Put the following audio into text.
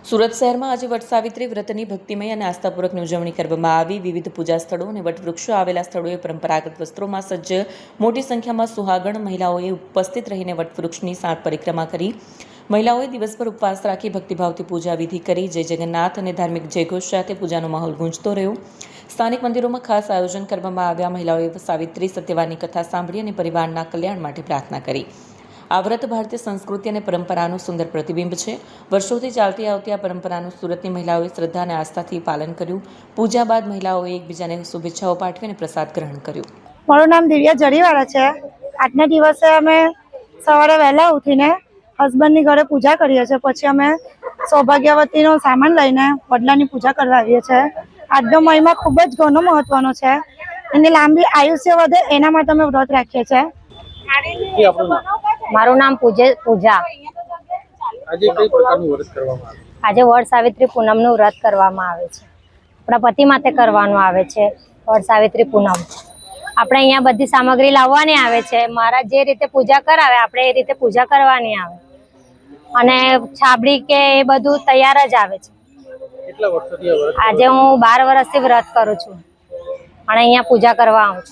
સુરત શહેરમાં આજે વટસાવિત્રી વ્રતની ભક્તિમય અને આસ્થાપૂર્વકની ઉજવણી કરવામાં આવી। વિવિધ પૂજા સ્થળો અને વટવૃક્ષો આવેલા સ્થળોએ પરંપરાગત વસ્ત્રોમાં સજ્જ મોટી સંખ્યામાં સુહાગણ મહિલાઓએ ઉપસ્થિત રહીને વટવૃક્ષની 7 પરિક્રમા કરી। મહિલાઓએ દિવસભર ઉપવાસ રાખી ભક્તિભાવથી પૂજા વિધિ કરી। જય જગન્નાથ અને ધાર્મિક જયઘોષ સાથે પૂજાનો માહોલ ગુંજતો રહ્યો। સ્થાનિક મંદિરોમાં ખાસ આયોજન કરવામાં આવ્યા। મહિલાઓએ સાવિત્રી સત્યવાનની કથા સાંભળી અને પરિવારના કલ્યાણ માટે પ્રાર્થના કરી। આ વ્રત ભારતીય સંસ્કૃતિ અને પરંપરાનું સુંદર પ્રતિબિંબ છે। વર્ષોથી ચાલતી આવતી આ પરંપરાનું સુરતની મહિલાઓએ શ્રદ્ધા અને આસ્થાથી પાલન કર્યું। પૂજા બાદ મહિલાઓએ એકબીજાને શુભેચ્છાઓ પાઠવી અને પ્રસાદ ગ્રહણ કર્યો। મારું નામ દિવ્યા જરીવાળા છે। આજના દિવસે અમે સવારે વહેલા ઉઠીને હસબન્ડની ઘરે પૂજા કરીએ છીએ, પછી અમે સૌભાગ્યવતીનો સામાન લઈને વડલાની પૂજા કરવા આવીએ છીએ। આજનો મહિમા ખૂબ જ ઘણો મહત્વનો છે। એની લાંબી આયુષ્ય વધે એના માટે અમે વ્રત રાખીએ છીએ। મારું નામ પૂજા। આજે કઈ પ્રકારનું વ્રત કરવામાં આવે? આજે વડ સાવિત્રી પૂનમનું વ્રત કરવામાં આવે છે। આપણા પતિ માટે કરવાનું આવે છે વડ સાવિત્રી પૂનમ। આપણે અહીંયા બધી સામગ્રી લાવવાની આવે છે। મારા જે રીતે પૂજા કરાવે આપણે એ રીતે પૂજા કરવાની આવે, અને છાબડી કે એ બધું તૈયાર જ આવે છે। કેટલા વર્ષોથી આ વ્રત? આજે હું 12 વર્ષથી વ્રત કરું છું અને અહીંયા પૂજા કરવા આવું છું।